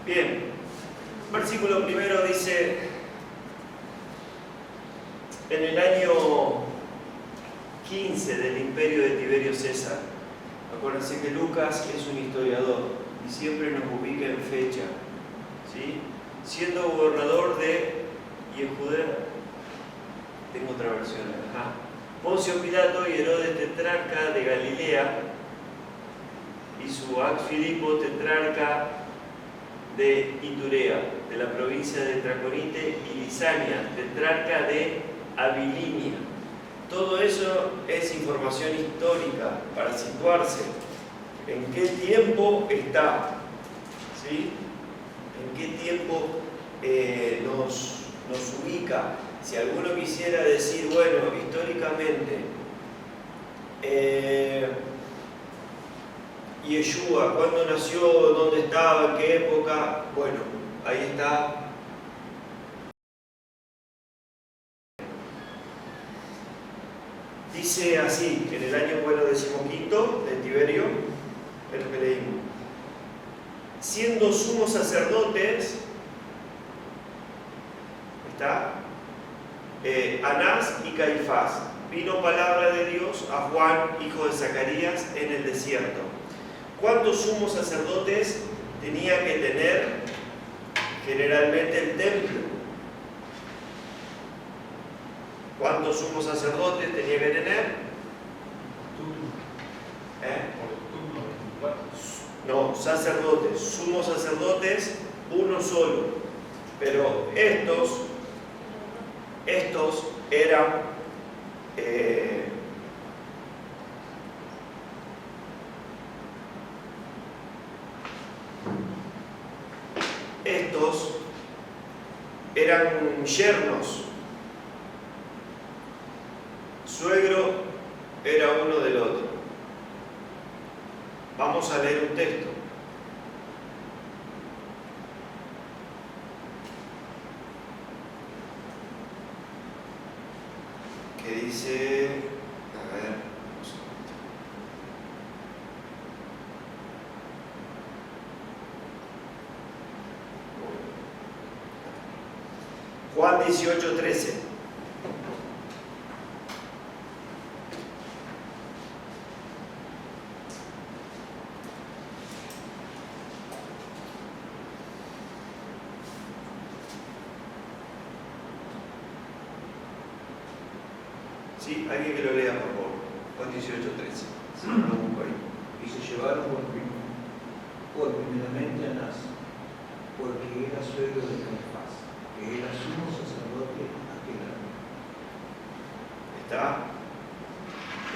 Bien, versículo primero dice: en el año 15 del imperio de Tiberio César. Acuérdense que Lucas es un historiador y siempre nos ubica en fecha, ¿sí? Siendo gobernador de Judea, tengo otra versión, Poncio Pilato y Herodes tetrarca de Galilea y su ex Filipo tetrarca de Iturea, de la provincia de Traconite, y Lisania, tetrarca de Abilinia. Todo eso es información histórica para situarse en qué tiempo está, ¿sí? En qué tiempo nos ubica. Si alguno quisiera decir, bueno, históricamente, Yeshua, ¿cuándo nació? ¿Dónde estaba? ¿En qué época? Bueno, ahí está. Dice así, en el año 15 de Tiberio, es lo que leímos. Siendo sumos sacerdotes, ¿está? Anás y Caifás, vino palabra de Dios a Juan, hijo de Zacarías, en el desierto. ¿Cuántos sumos sacerdotes tenía que tener generalmente el templo? ¿Cuántos sumos sacerdotes tenía que tener? No, sacerdotes, sumos sacerdotes, uno solo. Pero estos eran yernos. Suegro era uno del otro. Vamos a leer un texto. Que dice, a ver, Juan 18:13. Sí, alguien que lo lea, por favor. Juan 18:13. Sí, lo busco ahí. Y se llevaron por primeramente a Anás, porque era suegro de Caifás, que era sumo sacerdote aquel año. ¿Está?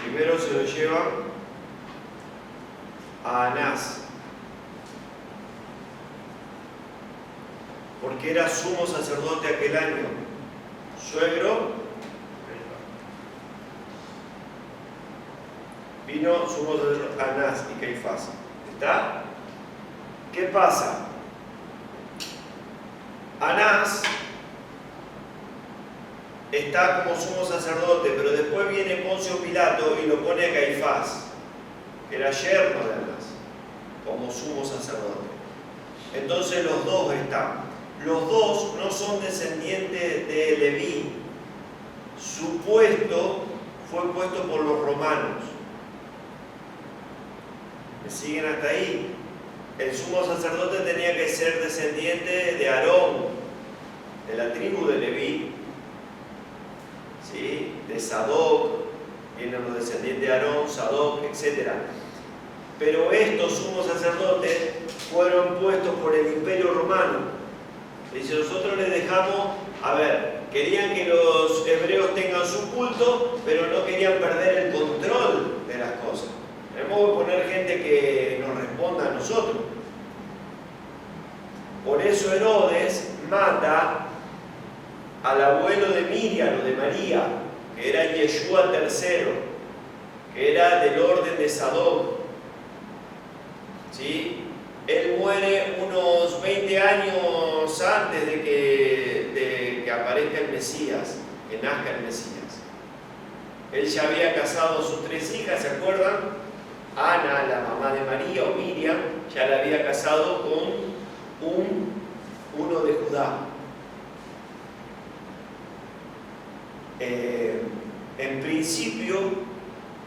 Primero se lo llevan a Anás, porque era sumo sacerdote aquel año. Suegro, vino sumo sacerdote Anás y Caifás. ¿Está? ¿Qué pasa? Anás está como sumo sacerdote, pero después viene Poncio Pilato y lo pone a Caifás, que era yerno de Anás, como sumo sacerdote. Entonces los dos están. Los dos no son descendientes de Leví. Su puesto fue puesto por los romanos. ¿Me siguen hasta ahí? El sumo sacerdote tenía que ser descendiente de Aarón, de la tribu de Leví, ¿sí? De Sadoc, vienen los descendientes de Aarón, Sadoc, etc. Pero estos sumos sacerdotes fueron puestos por el Imperio Romano. Dice, nosotros les dejamos, querían que los hebreos tengan su culto, pero no querían perder el control de las cosas. Tenemos que poner gente que nos responda a nosotros. Por eso Herodes mata al abuelo de Miriam o de María, que era Yeshua III, que era del orden de Sadoc. ¿Sí? Él muere unos 20 años antes de que aparezca el Mesías, que nazca el Mesías. Él ya había casado a sus 3 hijas, ¿se acuerdan? Ana, la mamá de María, o Miriam, ya la había casado con uno de Judá. En principio,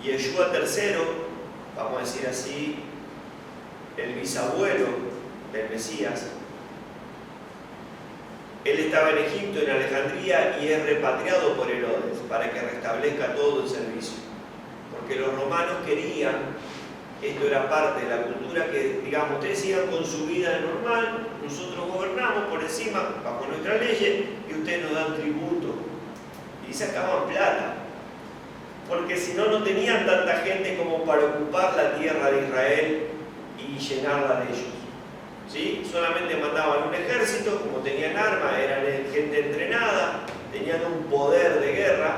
Yeshua III, vamos a decir así, el bisabuelo del Mesías, él estaba en Egipto, en Alejandría, y es repatriado por Herodes para que restablezca todo el servicio. Porque los romanos querían, esto era parte de la cultura, que, digamos, ustedes sigan con su vida normal, nosotros gobernamos por encima, bajo nuestras leyes, y ustedes nos dan tributo. Y sacaban plata. Porque si no, no tenían tanta gente como para ocupar la tierra de Israel y llenarla de ellos. ¿Sí? Solamente mandaban un ejército, como tenían armas, eran gente entrenada, tenían un poder de guerra.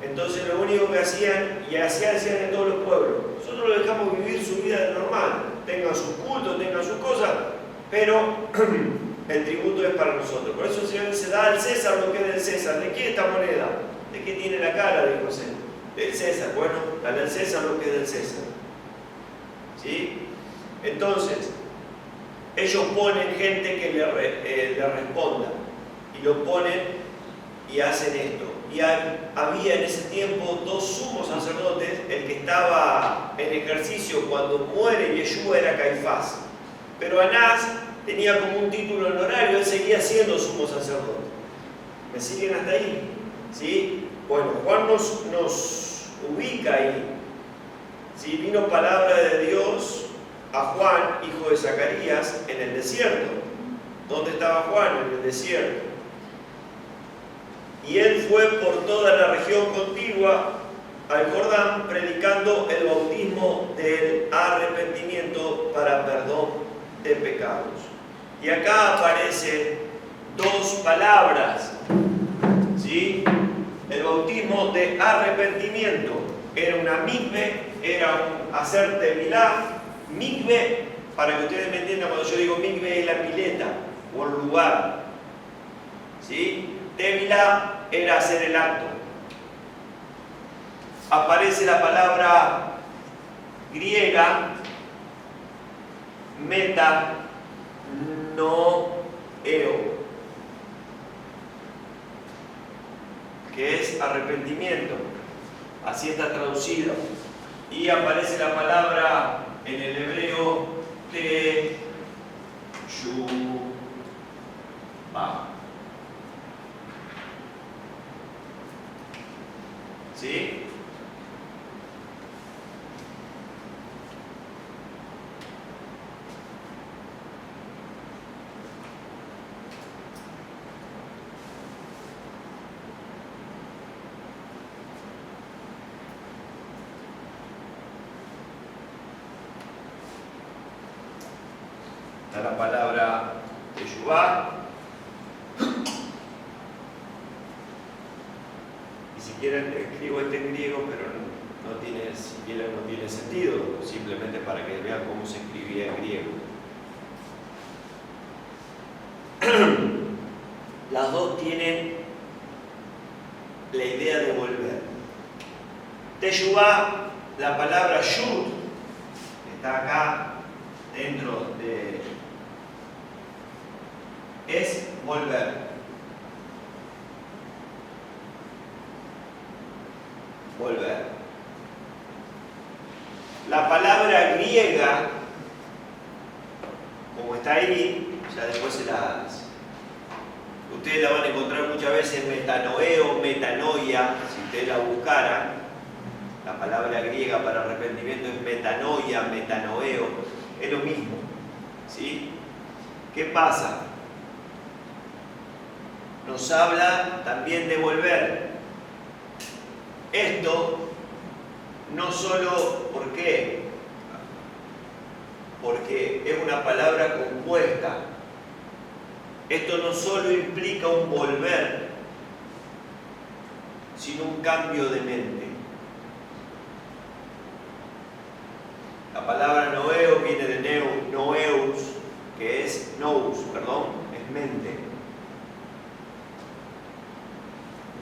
Entonces lo único que hacían, y así hacían en todos los pueblos, nosotros los dejamos vivir su vida normal, tengan sus cultos, tengan sus cosas, pero el tributo es para nosotros. Por eso el Señor dice, da al César lo que es del César. ¿De qué esta moneda? ¿De qué tiene la cara? Dijo José. Del César. Bueno, dale al César lo que es del César. ¿Sí? Entonces, ellos ponen gente que le responda. Y lo ponen y hacen esto. Y había en ese tiempo dos sumos sacerdotes. El que estaba en ejercicio cuando muere Yeshua era Caifás. Pero Anás tenía como un título honorario, él seguía siendo sumo sacerdote. ¿Me siguen hasta ahí? ¿Sí? Bueno, Juan nos ubica ahí. ¿Sí? Vino palabra de Dios a Juan, hijo de Zacarías, en el desierto. ¿Dónde estaba Juan? En el desierto. Y él fue por toda la región contigua al Jordán, predicando el bautismo del arrepentimiento para perdón de pecados. Y acá aparecen dos palabras, ¿sí? El bautismo de arrepentimiento era una mikve, era un hacer tevilá. Mikve, para que ustedes me entiendan, cuando yo digo mikve es la pileta o el lugar, ¿sí? Tevilá era hacer el acto. Aparece la palabra griega metanoeo, que es arrepentimiento, así está traducido. Y aparece la palabra en el hebreo teshuvah. ¿Sí? Está la palabra teshuvah. Y si quieren escribo este en griego, pero no tiene sentido, simplemente para que vean cómo se escribía en griego. Las dos tienen la idea de volver. Teshuvah, la palabra yud, está acá dentro de... es volver. Volver. La palabra griega, como está ahí, ya después ustedes la van a encontrar muchas veces metanoeo, metanoia, si ustedes la buscaran. La palabra griega para arrepentimiento es metanoia, metanoeo, es lo mismo. ¿Sí? ¿Qué pasa? Nos habla también de volver. Esto no solo, ¿por qué? Porque es una palabra compuesta. Esto no solo implica un volver, sino un cambio de mente. La palabra noeo viene de noeus, que es nous, perdón, es mente.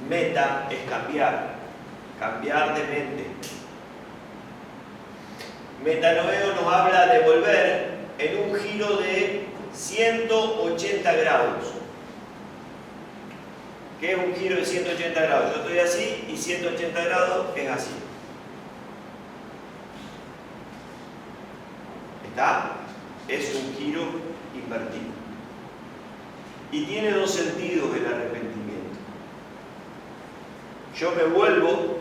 Meta es cambiar de mente. Metanoeo nos habla de volver en un giro de 180 grados. ¿Qué es un giro de 180 grados? Yo estoy así y 180 grados es así. ¿Está? Es un giro invertido. Y tiene dos sentidos el arrepentimiento. Yo me vuelvo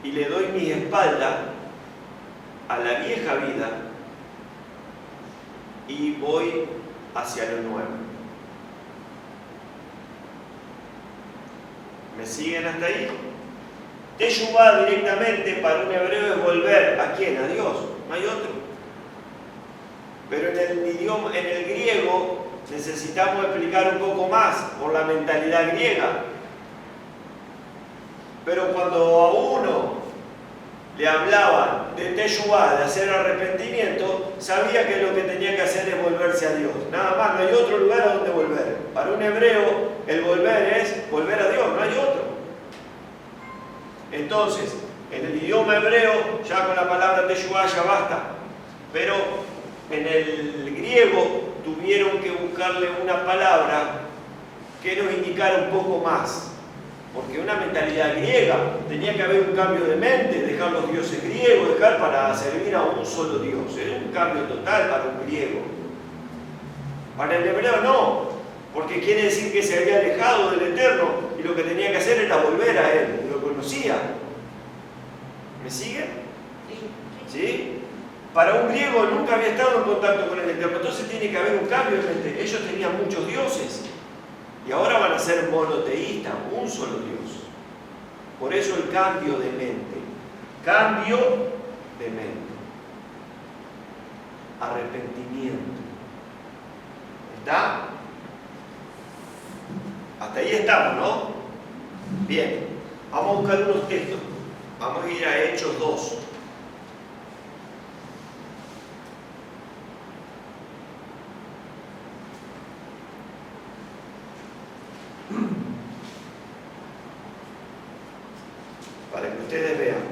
y le doy mi espalda a la vieja vida y voy hacia lo nuevo. ¿Me siguen hasta ahí? Teshuvá directamente para un hebreo es volver. ¿A quién? A Dios. No hay otro. Pero en el idioma, en el griego, necesitamos explicar un poco más por la mentalidad griega. Pero cuando a uno le hablaban de Teshuvá, de hacer arrepentimiento, sabía que lo que tenía que hacer es volverse a Dios. Nada más, no hay otro lugar a donde volver. Para un hebreo, el volver es volver a Dios, no hay otro. Entonces, en el idioma hebreo, ya con la palabra Teshuvá ya basta. Pero en el griego tuvieron que buscarle una palabra que nos indicara un poco más. Porque una mentalidad griega, tenía que haber un cambio de mente, dejar los dioses griegos, dejar para servir a un solo Dios. Era un cambio total para un griego. Para el hebreo no, porque quiere decir que se había alejado del Eterno y lo que tenía que hacer era volver a Él, lo conocía. ¿Me siguen? ¿Sí? Para un griego nunca había estado en contacto con el Eterno, entonces tiene que haber un cambio de mente. Ellos tenían muchos dioses. Y ahora van a ser monoteístas, un solo Dios. Por eso el cambio de mente. Cambio de mente. Arrepentimiento. ¿Está? Hasta ahí estamos, ¿no? Bien. Vamos a buscar unos textos. Vamos a ir a Hechos 2. Para que ustedes vean.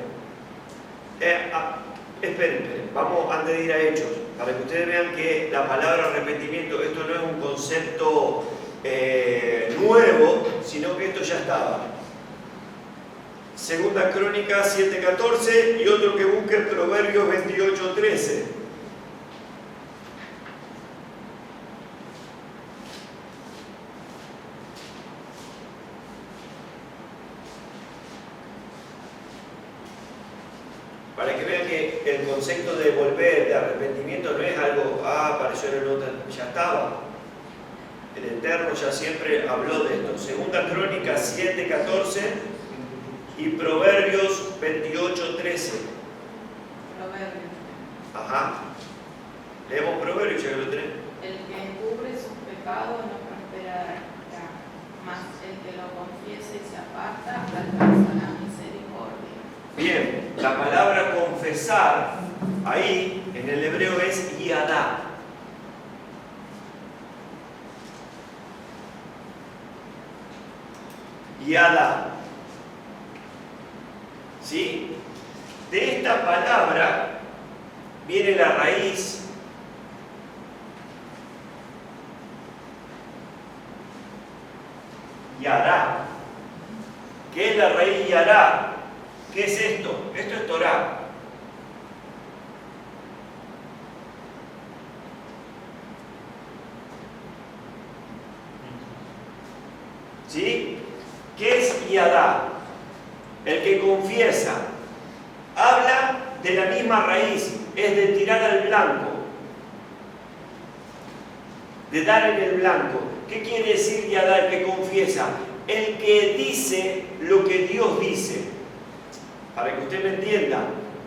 Esperen, vamos antes de ir a Hechos, para que ustedes vean que la palabra arrepentimiento, esto no es un concepto nuevo, sino que esto ya estaba. Segunda Crónica 7:14 y otro que busque Proverbios 28:13. Para que vean que el concepto de volver, de arrepentimiento, no es algo, apareció en el otro, ya estaba. El Eterno ya siempre habló de esto. Segunda Crónica 7:14 y Proverbios 28:13. Proverbios. Ajá. Leemos Proverbios, ya que lo tenemos. El que encubre sus pecados no prosperará, mas el que lo confiese y se aparta alcanza la misericordia. Bien, la palabra confesar, ahí en el hebreo es yadá. Yadá. ¿Sí? De esta palabra viene la raíz yará. ¿Qué es la raíz yará? ¿Qué es esto? Esto es Torá. ¿Sí? ¿Qué es yadá? El que confiesa. Habla de la misma raíz, es de tirar al blanco, de dar en el blanco. ¿Qué quiere decir yadá? El que confiesa, el que dice lo que Dios dice. Para que usted me entienda,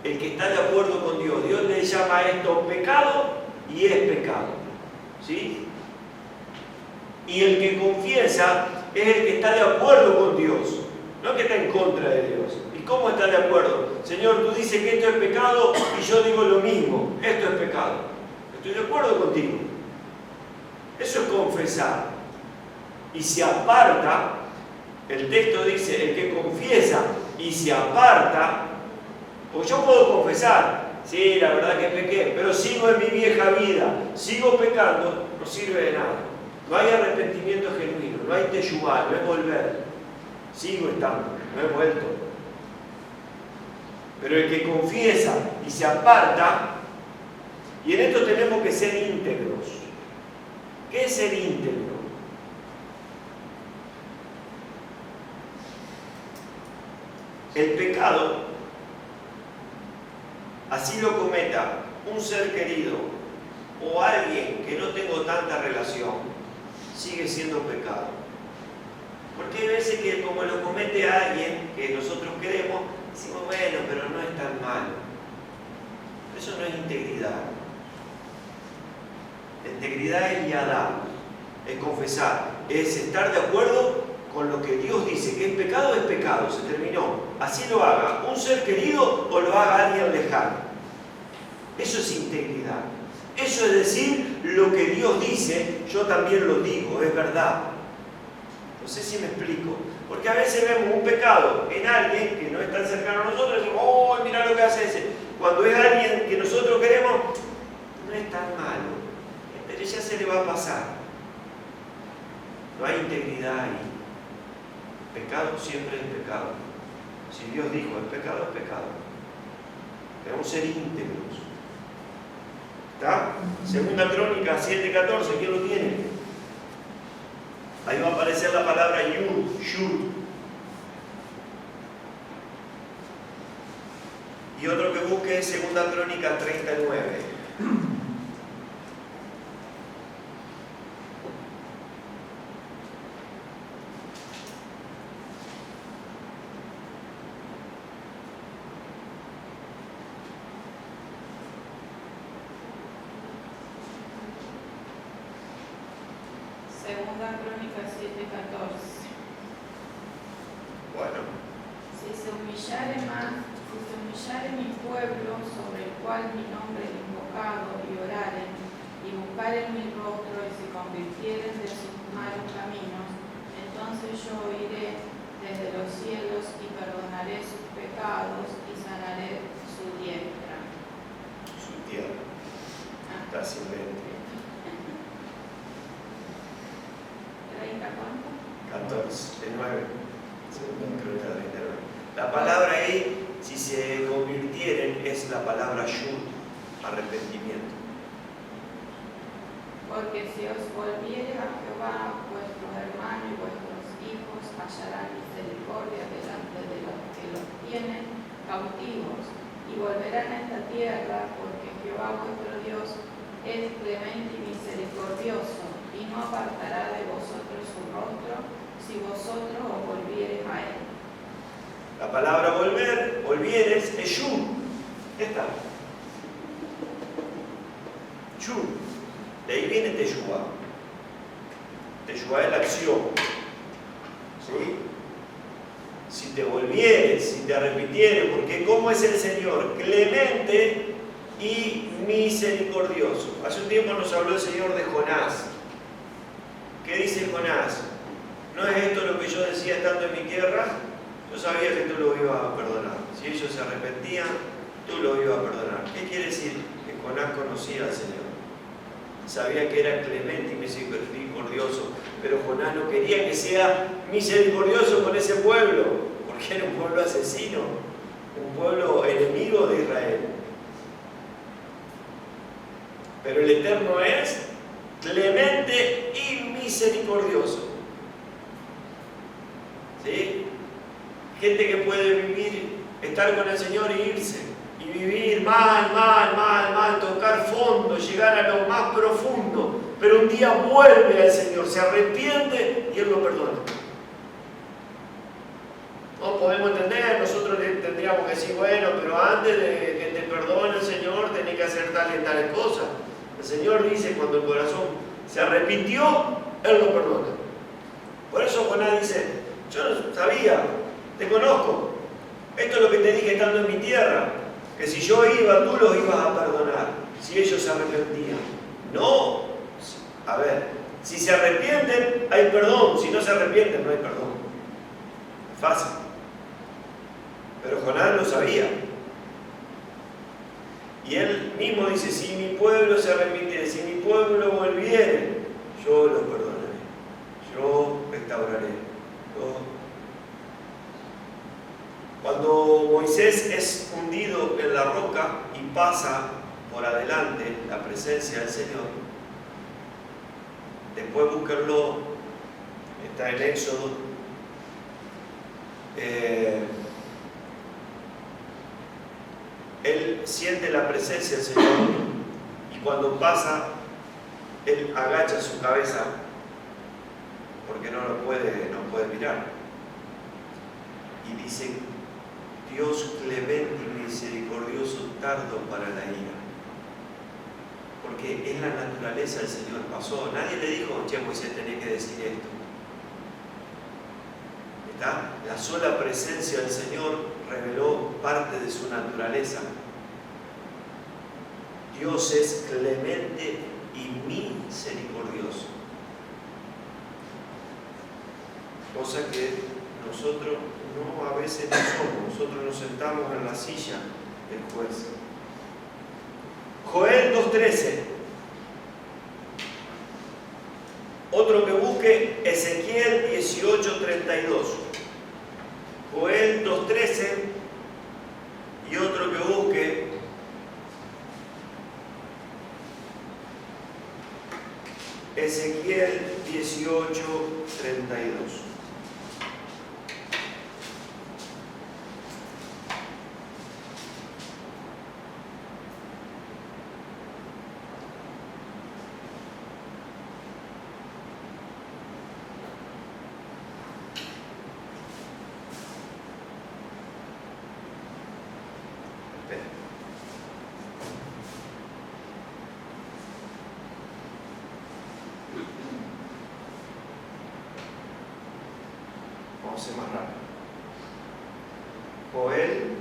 el que está de acuerdo con Dios, Dios le llama a esto pecado y es pecado. ¿Sí? Y el que confiesa es el que está de acuerdo con Dios, no el que está en contra de Dios. ¿Y cómo está de acuerdo? Señor, tú dices que esto es pecado y yo digo lo mismo, esto es pecado. Estoy de acuerdo contigo. Eso es confesar. Y se aparta, el texto dice, el que confiesa y se aparta, pues yo puedo confesar, Sí, la verdad que pequé, pero sigo en mi vieja vida, sigo pecando, no sirve de nada. No hay arrepentimiento genuino, no hay teshuvá, no es volver. Sigo estando, no he vuelto. Pero el que confiesa y se aparta, y en esto tenemos que ser íntegros. ¿Qué es ser íntegro? El pecado, así lo cometa un ser querido o alguien que no tengo tanta relación, sigue siendo pecado. Porque hay veces que como lo comete alguien que nosotros queremos, decimos, bueno, pero no es tan malo. Eso no es integridad. La integridad es yadá, es confesar, es estar de acuerdo con lo que Dios dice, que es pecado, se terminó. Así lo haga un ser querido o lo haga alguien lejano. Eso es integridad. Eso es decir, lo que Dios dice, yo también lo digo, es verdad. No sé si me explico. Porque a veces vemos un pecado en alguien que no es tan cercano a nosotros y decimos, oh, mira lo que hace ese. Cuando es alguien que nosotros queremos, no es tan malo, pero ya se le va a pasar. No hay integridad ahí. Pecado siempre es pecado. Si Dios dijo es pecado, es pecado. Debemos ser íntegros. ¿Está? Segunda Crónica 7:14, ¿quién lo tiene? Ahí va a aparecer la palabra yud. Y otro que busque es Segunda Crónica 39. Segunda Crónica 7:14. Bueno. Si se humillare mi pueblo, sobre el cual mi nombre es invocado, y oraren, y buscaren mi rostro, y se convirtieren de sus malos caminos, entonces yo oiré desde los cielos, y perdonaré sus pecados, y sanaré su diestra. Su tierra. Está silvestre. 30, ¿cuánto? 14, de 9. La palabra ahí, si se convirtieren, es la palabra yud, arrepentimiento. Porque si os volviere a Jehová, vuestros hermanos y vuestros hijos hallarán misericordia delante de los que los tienen cautivos, y volverán a esta tierra, porque Jehová vuestro Dios es clemente y misericordioso, y no apartará de vosotros su rostro, si vosotros os volviereis a él. La palabra volvieres, es yud. Ya está. Yud. De ahí viene teshuvá. Teshuvá es la acción. ¿Sí? Si te volvieres, si te arrepintieres, porque ¿cómo es el Señor? Clemente y misericordioso. Hace un tiempo nos habló el Señor de Jonás. ¿Qué dice Jonás? ¿No es esto lo que yo decía estando en mi tierra? Yo sabía que tú lo ibas a perdonar. Si ellos se arrepentían, tú lo ibas a perdonar. ¿Qué quiere decir? Que Jonás conocía al Señor. Sabía que era clemente y misericordioso, pero Jonás no quería que sea misericordioso con ese pueblo, porque era un pueblo asesino, un pueblo enemigo de Israel. Pero el Eterno es clemente y misericordioso. ¿Sí? Gente que puede vivir, estar con el Señor e irse, y vivir mal, tocar fondo, llegar a lo más profundo, pero un día vuelve al Señor, se arrepiente y Él lo perdona. No podemos entender, nosotros tendríamos que decir, bueno, pero antes de que te perdone el Señor, tenés que hacer tales y tales cosas. El Señor dice, cuando el corazón se arrepintió, Él lo perdona. Por eso Jonás dice, yo no sabía, te conozco, esto es lo que te dije estando en mi tierra, que si yo iba, tú los ibas a perdonar, si ellos se arrepentían. No, a ver, si se arrepienten, hay perdón, si no se arrepienten, no hay perdón. Fácil. Pero Jonás lo sabía. Y él mismo dice, si mi pueblo se arrepintiere, si mi pueblo volviere, yo lo perdonaré, yo restauraré. Cuando Moisés es hundido en la roca y pasa por adelante la presencia del Señor, después búsquenlo, está en Éxodo, él siente la presencia del Señor y cuando pasa, él agacha su cabeza porque no puede mirar. Y dice, Dios clemente y misericordioso, tardo para la ira. Porque en la naturaleza el Señor pasó. Nadie le dijo, che, Moisés, tenés que decir esto. ¿Está? La sola presencia del Señor reveló parte de su naturaleza. Dios es clemente y misericordioso. Cosa que nosotros a veces no somos. Nosotros nos sentamos en la silla del juez. Joel 2:13. Otro que busque, Ezequiel 18:32. Joel 2:13 y otro que busque, Ezequiel 18:32. Vamos a ser más rápido. Joel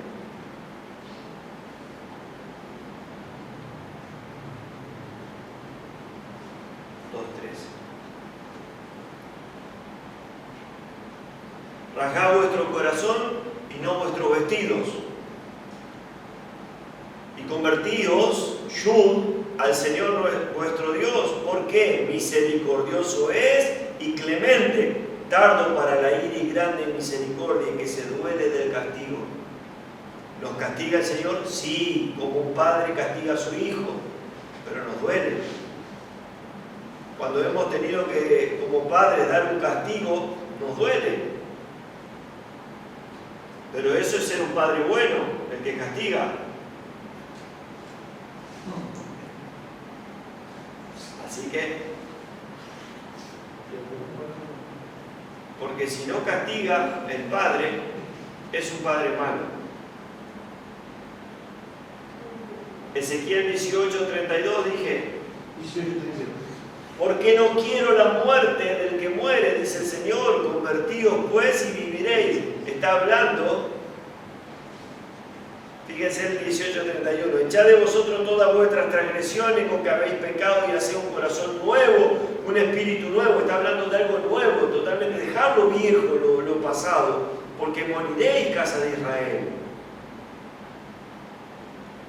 2:13. Rasgad vuestro corazón y no vuestros vestidos, y convertíos, Yud, al Señor vuestro Dios, porque misericordioso es y clemente, tardo para la ira y grande en misericordia, que se duele del castigo. ¿Nos castiga el Señor? Sí, como un padre castiga a su hijo, pero nos duele. Cuando hemos tenido que, como padres, dar un castigo, nos duele. Pero eso es ser un padre bueno, el que castiga. Así que, porque si no castiga el padre, es un padre malo. Ezequiel 18:32 dije, 18:32. porque no quiero la muerte del que muere, dice el Señor, convertíos pues y viviréis. Está hablando, fíjense el 18:31, echad de vosotros todas vuestras transgresiones con que habéis pecado y haced un corazón nuevo, un espíritu nuevo. Está hablando de algo nuevo, totalmente, dejar lo viejo, lo pasado, porque moriréis, casa de Israel.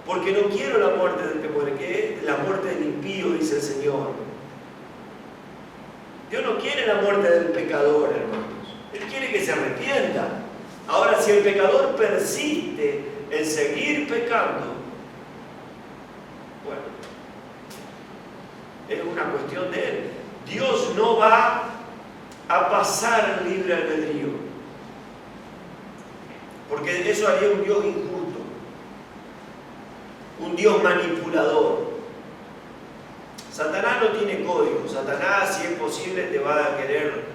Porque no quiero la muerte del que muere, que es la muerte del impío, dice el Señor. Dios no quiere la muerte del pecador, hermanos. Él quiere que se arrepienta. Ahora, si el pecador persiste en seguir pecando, bueno, es una cuestión de él. Dios no va a pasar el libre albedrío, porque eso haría un Dios injusto, un Dios manipulador. Satanás no tiene código. Satanás, si es posible, te va a querer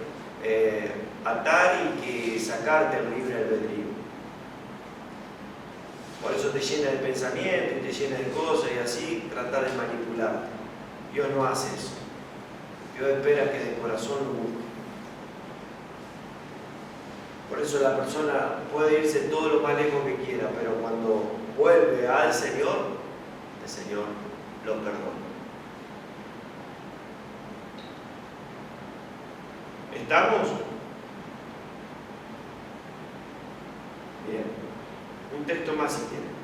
atar y que sacarte el libre albedrío. Por eso te llena de pensamientos, te llena de cosas y así trata de manipularte. Dios no hace eso. Dios espera que de corazón lo busque. Por eso la persona puede irse todo lo más lejos que quiera, pero cuando vuelve al Señor, el Señor lo perdona. ¿Estamos? Bien. Un texto más si quieren.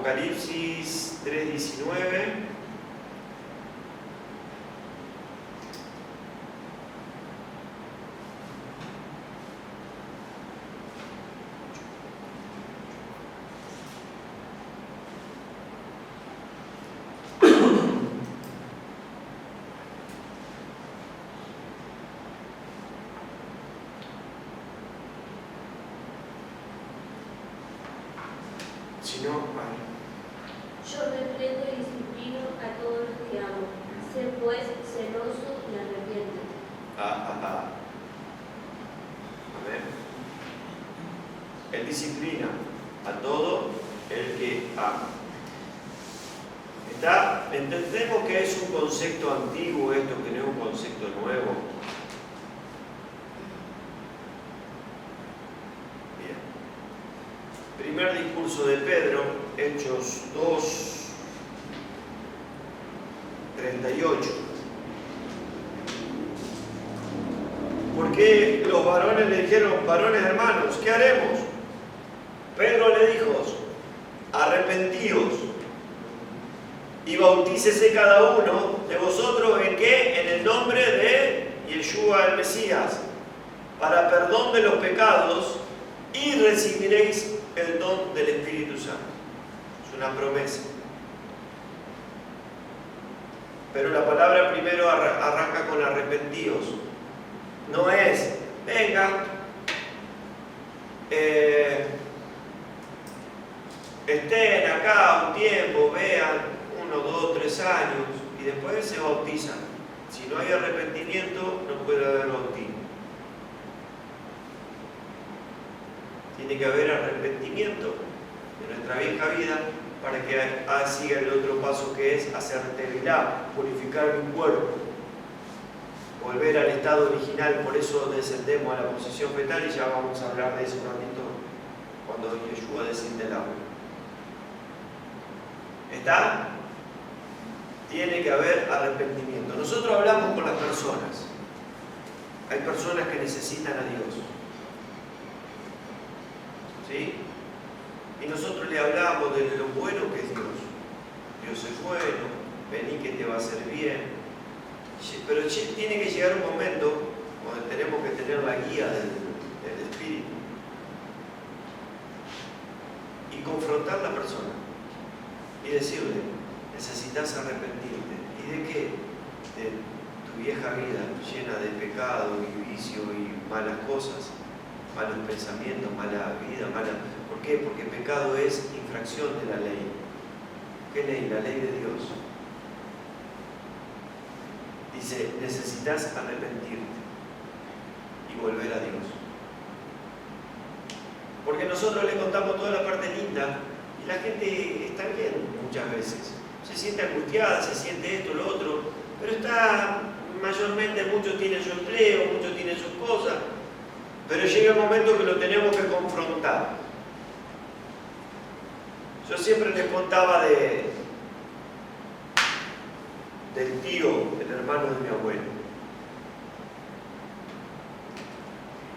Apocalipsis 3:19. Si no, vale. Yo reprendo y disciplino a todos los que amo. Sé pues celoso y arrepiéntete. Amén. Él disciplina a todo el que ama. Entendemos que es un concepto antiguo esto, que no es un concepto nuevo. Bien. Primer discurso de Pedro, Hechos 2:38. ¿Por qué los varones le dijeron, varones hermanos, qué haremos? Pedro le dijo, arrepentíos y bautícese cada uno de vosotros ¿en qué? En el nombre de Yeshua el Mesías, para perdón de los pecados, y recibiréis el don del Espíritu Santo. Es una promesa. Pero la palabra primero arranca con arrepentíos. No es, venga, estén acá un tiempo, vean, 1, 2, 3 años, y después se bautizan. Si no hay arrepentimiento, no puede haber bautismo. Tiene que haber arrepentimiento de nuestra vieja vida para que siga el otro paso, que es hacer tevilá, purificar mi cuerpo, volver al estado original. Por eso descendemos a la posición fetal, y ya vamos a hablar de eso un ratito cuando Yeshua desciende al agua. ¿Está? Tiene que haber arrepentimiento. Nosotros hablamos con las personas. Hay personas que necesitan a Dios, ¿sí? Y nosotros le hablamos de lo bueno que es Dios. Dios es bueno, vení que te va a hacer bien. Pero tiene que llegar un momento donde tenemos que tener la guía del Espíritu y confrontar a la persona y decirle, necesitas arrepentirte. ¿Y de qué? De tu vieja vida llena de pecado y vicio y malas cosas, malos pensamientos, mala vida, ¿Por qué? Porque pecado es infracción de la ley. ¿Qué ley? La ley de Dios. Dice, necesitas arrepentirte y volver a Dios. Porque nosotros le contamos toda la parte linda y la gente está bien muchas veces. Se siente angustiada, se siente esto, lo otro, pero está mayormente, muchos tienen su empleo, muchos tienen sus cosas, pero llega un momento que lo tenemos que confrontar. Yo siempre les contaba del tío, el hermano de mi abuelo.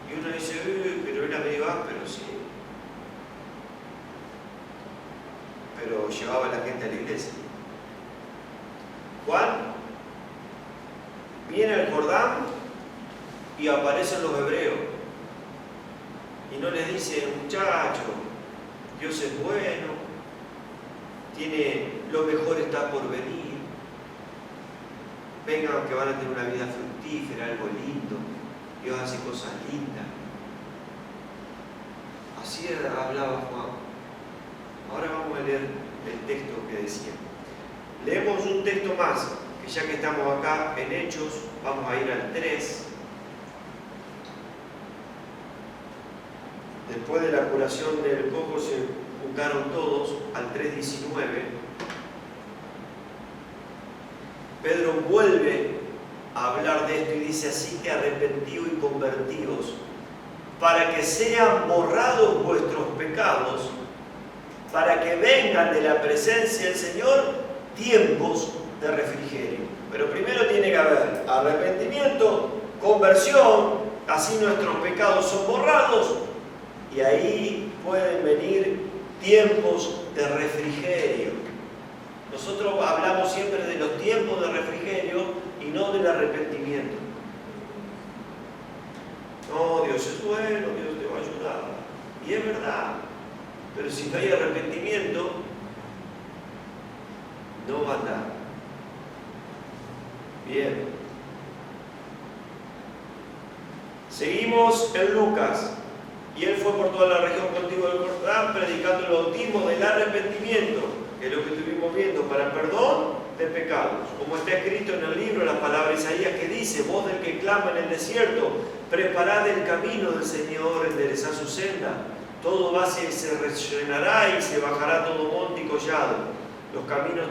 Y uno dice, pero era medio áspero, sí. Pero llevaba a la gente a la iglesia. Juan viene al Jordán y aparecen los hebreos. Y no les dice, muchachos, Dios es bueno, lo mejor está por venir. Vengan que van a tener una vida fructífera, algo lindo. Dios hace cosas lindas. Así hablaba Juan. Ahora vamos a leer el texto que decía. Leemos un texto más, que ya que estamos acá en Hechos, vamos a ir al 3. Después de la curación del cojo se juntaron todos al 3:19. Pedro vuelve a hablar de esto y dice, así que arrepentíos y convertíos, para que sean borrados vuestros pecados, para que vengan de la presencia del Señor tiempos de refrigerio. Pero primero tiene que haber arrepentimiento, conversión, así nuestros pecados son borrados, y ahí pueden venir tiempos de refrigerio. Nosotros hablamos siempre de los tiempos de refrigerio y no del arrepentimiento. No, Dios es bueno, Dios te va a ayudar. Y es verdad, pero si no hay arrepentimiento, no va a andar. Bien. Seguimos en Lucas. Y él fue por toda la región contigua del Jordán predicando el bautismo del arrepentimiento, que es lo que estuvimos viendo, para perdón de pecados. Como está escrito en el libro, la palabra de Isaías que dice: voz del que clama en el desierto, preparad el camino del Señor, enderezad su senda. Todo valle se rellenará y se bajará todo monte y collado. Los caminos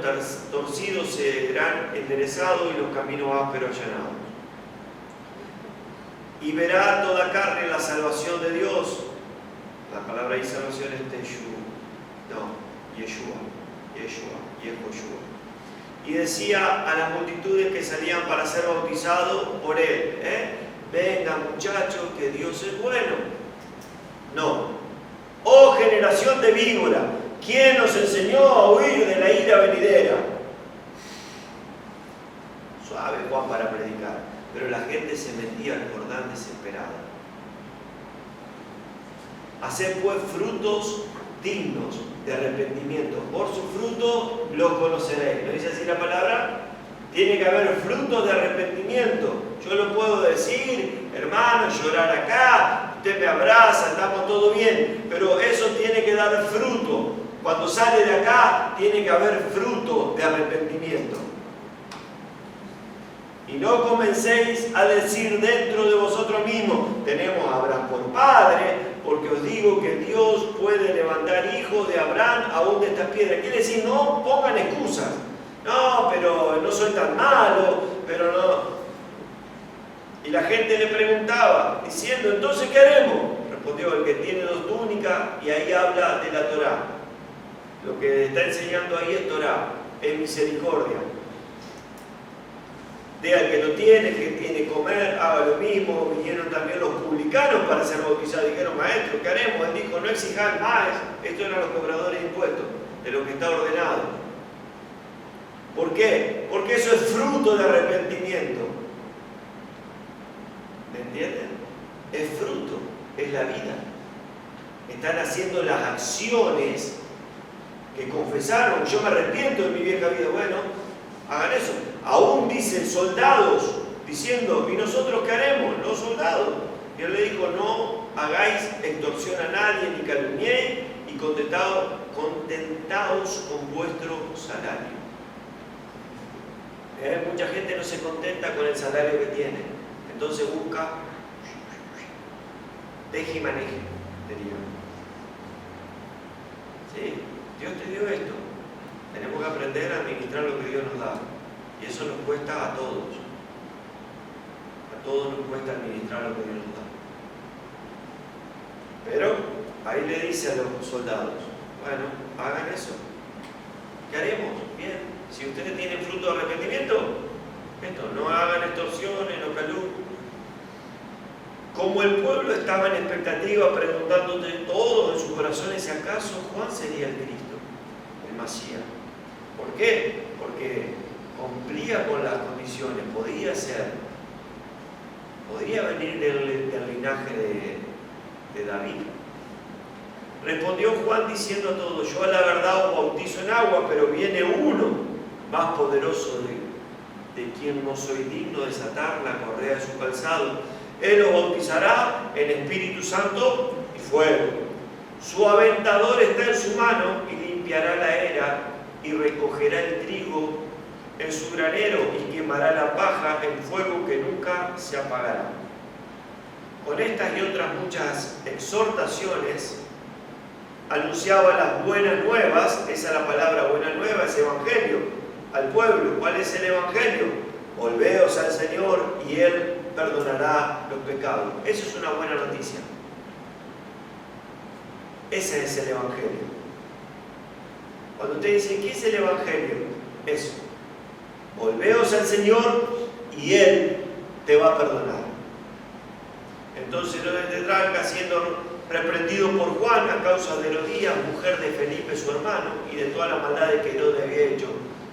torcidos serán enderezados y los caminos ásperos allanados. Y verá toda carne la salvación de Dios. La palabra de salvación es Yeshua. Y decía a las multitudes que salían para ser bautizados por él: vengan muchachos, que Dios es bueno. No. Oh generación de víbora, ¿quién nos enseñó a huir de la ira venidera? Suave Juan para predicar. Pero la gente se metía al Jordán desesperada. Haced pues frutos dignos de arrepentimiento. Por su fruto los conoceréis. ¿No dice así la palabra? Tiene que haber frutos de arrepentimiento. Yo lo puedo decir, hermano, llorar acá, usted me abraza, estamos todo bien, pero eso tiene que dar fruto. Cuando sale de acá, tiene que haber fruto de arrepentimiento. Y no comencéis a decir dentro de vosotros mismos: tenemos a Abraham por padre, porque os digo que Dios puede levantar hijos de Abraham aún de estas piedras. Quiere decir, no pongan excusas. No, pero no soy tan malo, pero no. Y la gente le preguntaba, diciendo: entonces, ¿qué haremos? Respondió: el que tiene 2 túnicas, y ahí habla de la Torá. Lo que está enseñando ahí es Torá, es misericordia. De al que no tiene, que tiene que comer, haga lo mismo. Vinieron también los publicanos para ser bautizados. Dijeron: maestro, ¿qué haremos? Él dijo: no exijan más. Estos eran los cobradores de impuestos, de lo que está ordenado. ¿Por qué? Porque eso es fruto de arrepentimiento. ¿Me entienden? Es fruto, es la vida. Están haciendo las acciones que confesaron: yo me arrepiento de mi vieja vida. Bueno, hagan eso. Aún dicen soldados, diciendo: ¿y nosotros qué haremos? Los soldados. Y él le dijo: no hagáis extorsión a nadie, ni calumniéis, y contentaos con vuestro salario. Mucha gente no se contenta con el salario que tiene, entonces busca teje y maneje, diría. ¿Sí? Dios te dio esto. Tenemos que aprender a administrar lo que Dios nos da. Y eso nos cuesta a todos. A todos nos cuesta administrar lo que Dios nos da. Pero ahí le dice a los soldados: bueno, hagan eso. ¿Qué haremos? Bien. Si ustedes tienen fruto de arrepentimiento, esto, no hagan extorsiones, no calumnien. Como el pueblo estaba en expectativa, preguntándote todo en sus corazones si acaso Juan sería el Cristo, el Masías. ¿Por qué? Porque cumplía con las condiciones, podía ser, podría venir del linaje de David. Respondió Juan diciendo a todos: yo a la verdad os bautizo en agua, pero viene uno más poderoso de quien no soy digno de desatar la correa de su calzado. Él os bautizará en Espíritu Santo y fuego. Su aventador está en su mano y limpiará la era y recogerá el trigo en su granero y quemará la paja en fuego que nunca se apagará. Con estas y otras muchas exhortaciones anunciaba las buenas nuevas. Esa es la palabra buena nueva, es evangelio, al pueblo. ¿Cuál es el evangelio? Volveos al Señor y Él perdonará los pecados. Eso es una buena noticia. Ese es el evangelio. Cuando usted dice: ¿qué es el evangelio? Eso. Volveos al Señor y Él te va a perdonar. Entonces no te tranca haciendo reprendido por Juan a causa de Herodías, mujer de Felipe su hermano, y de toda la maldad que Herodes había hecho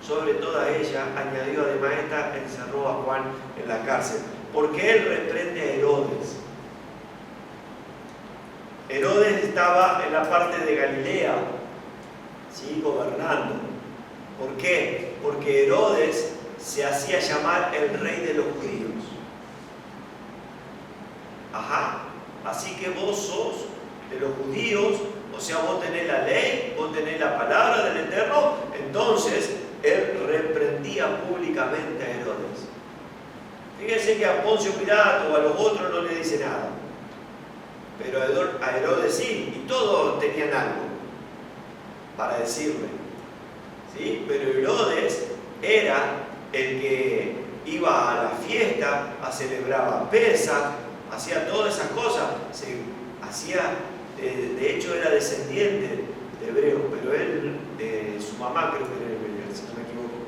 sobre toda ella, añadió además esta, encerró a Juan en la cárcel, porque él reprende a Herodes. Herodes estaba en la parte de Galilea, ¿sí?, gobernando. ¿Por qué? Porque Herodes se hacía llamar el rey de los judíos. Ajá, así que vos sos de los judíos, o sea, vos tenés la ley, vos tenés la palabra del Eterno. Entonces él reprendía públicamente a Herodes. Fíjense que a Poncio Pilato o a los otros no le dice nada, pero a Herodes sí, y todos tenían algo para decirle, ¿sí? Pero Herodes era el que iba a la fiesta, celebrar Pesaj, hacía todas esas cosas, de hecho era descendiente de hebreos, pero él, de su mamá creo que era hebreo, si no me equivoco,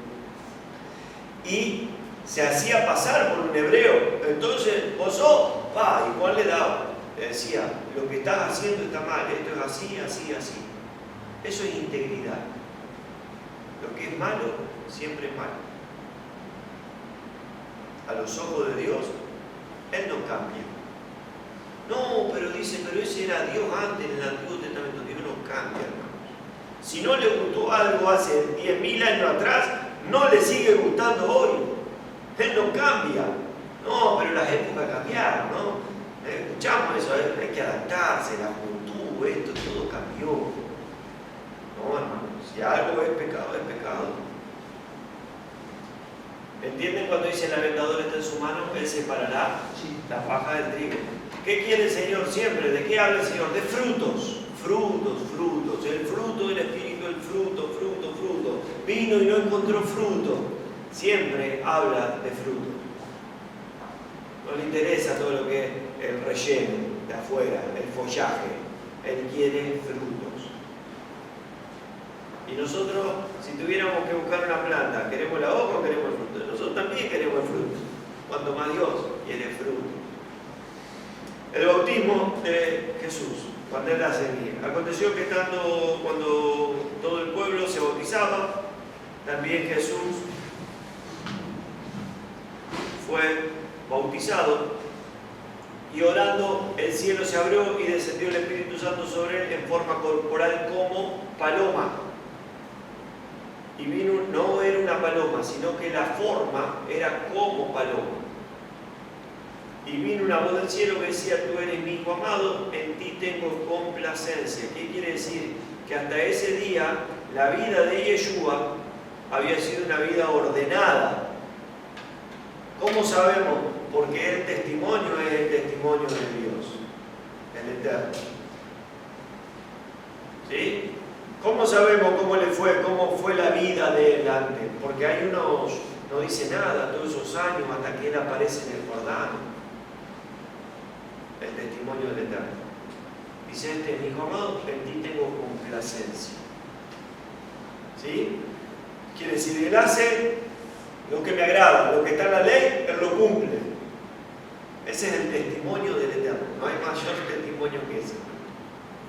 y se hacía pasar por un hebreo. Entonces, vos sos, y Juan le daba, le decía, lo que estás haciendo está mal, esto es así, así, así. Eso es integridad. Lo que es malo, siempre es malo. A los ojos de Dios, Él no cambia. No, pero dice, pero ese era Dios antes en el Antiguo Testamento. Dios no cambia, hermanos. Si no le gustó algo hace 10.000 años atrás, no le sigue gustando hoy. Él no cambia. No, pero las épocas cambiaron, ¿no? Escuchamos eso, hay que adaptarse, la juventud, esto, todo cambió. No, hermanos, si algo es pecado, es pecado. ¿Entienden cuando dice el aventador está en su mano? Él separará la paja del trigo. ¿Qué quiere el Señor siempre? ¿De qué habla el Señor? De frutos. Frutos, frutos. El fruto del Espíritu, el fruto, fruto, fruto. Vino y no encontró fruto. Siempre habla de fruto. No le interesa todo lo que es el relleno de afuera, el follaje. Él quiere frutos. Y nosotros, si tuviéramos que buscar una planta, ¿queremos la hoja o queremos el fruto? Nosotros también queremos el fruto. Cuanto más Dios quiere fruto. El bautismo de Jesús, cuando Él la seguía. Aconteció que cuando todo el pueblo se bautizaba, también Jesús fue bautizado, y orando el cielo se abrió y descendió el Espíritu Santo sobre Él en forma corporal como paloma. Y vino, no era una paloma, sino que la forma era como paloma. Y vino una voz del cielo que decía, tú eres mi hijo amado, en ti tengo complacencia. ¿Qué quiere decir? Que hasta ese día la vida de Yeshua había sido una vida ordenada. ¿Cómo sabemos? Porque el testimonio es el testimonio de Dios, el Eterno. ¿Sí? ¿Cómo sabemos cómo le fue, cómo fue la vida de él antes? Porque hay unos, no dice nada todos esos años hasta que él aparece en el Jordán. El testimonio del Eterno. Dice, este es mi hijo amado, en ti tengo complacencia. ¿Sí? Quiere decir, él hace lo que me agrada, lo que está en la ley, él lo cumple. Ese es el testimonio del Eterno. No hay mayor testimonio que ese.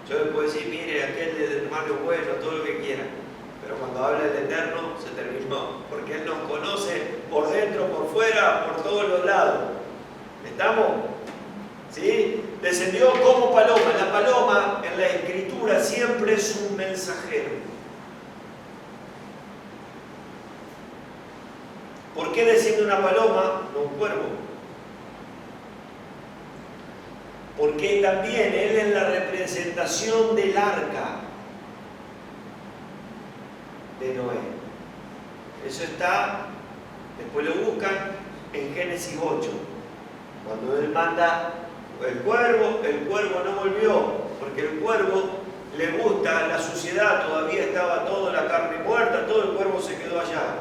Yo le puedo decir, mire, aquel de hermano bueno, todo lo que quiera. Pero cuando habla del Eterno, se terminó. Porque Él nos conoce por dentro, por fuera, por todos los lados. ¿Estamos? ¿Sí? Descendió como paloma. La paloma en la Escritura siempre es un mensajero. ¿Por qué desciende una paloma, no un cuervo? Porque también Él es la representación del arca de Noé. Eso está, después lo buscan en Génesis 8. Cuando Él manda el cuervo no volvió, porque el cuervo le gusta la suciedad, todavía estaba toda la carne muerta, todo el cuervo se quedó allá.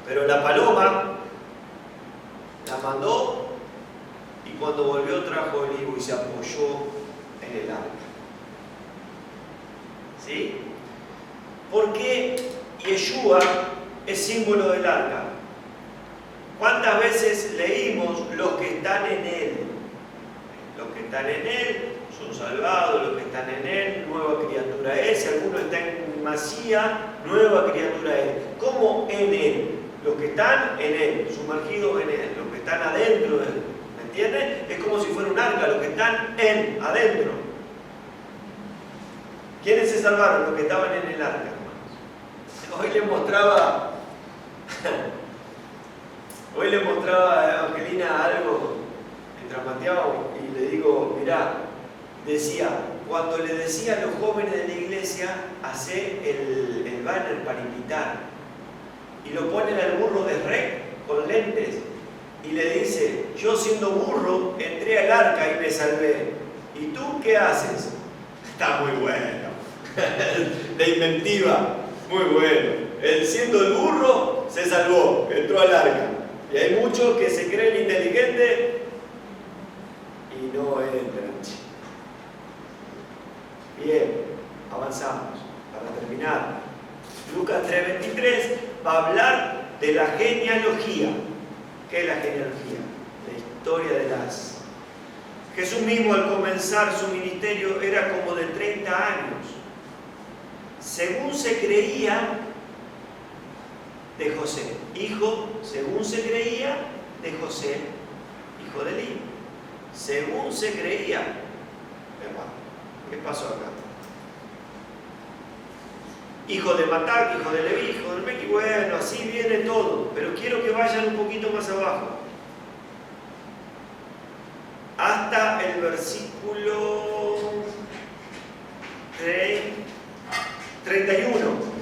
Pero la paloma la mandó, y cuando volvió trajo el higo y se apoyó en el arca. ¿Sí? Porque Yeshua es símbolo del arca. ¿Cuántas veces leímos los que están en él? Los que están en Él son salvados, los que están en Él, nueva criatura es. Si alguno está en Masía, nueva criatura es. ¿Cómo en Él? Los que están en Él, sumergidos en Él, los que están adentro de Él. ¿Me entiendes? Es como si fuera un arca, los que están en, adentro. ¿Quiénes se salvaron? Los que estaban en el arca, hermanos. Hoy le mostraba a Evangelina algo mientras mateábamos y le digo, mirá, decía, cuando le decía a los jóvenes de la iglesia, hacé el banner para invitar y lo ponen al burro de rec con lentes y le dice, yo siendo burro entré al arca y me salvé. ¿Y tú qué haces? Está muy bueno. De inventiva, muy bueno. Él siendo el burro se salvó, entró al arca. Y hay muchos que se creen inteligentes y no entran. Bien, avanzamos. Para terminar, Lucas 3:23 va a hablar de la genealogía. ¿Qué es la genealogía? La historia de las... Jesús mismo al comenzar su ministerio era como de 30 años. Según se creía, de José, hijo, según se creía, de José, hijo de Eli. Según se creía. ¿Qué pasó acá? Hijo de Matac, hijo de Leví, hijo de Melqui. Bueno, así viene todo, pero quiero que vayan un poquito más abajo. Hasta el versículo 31.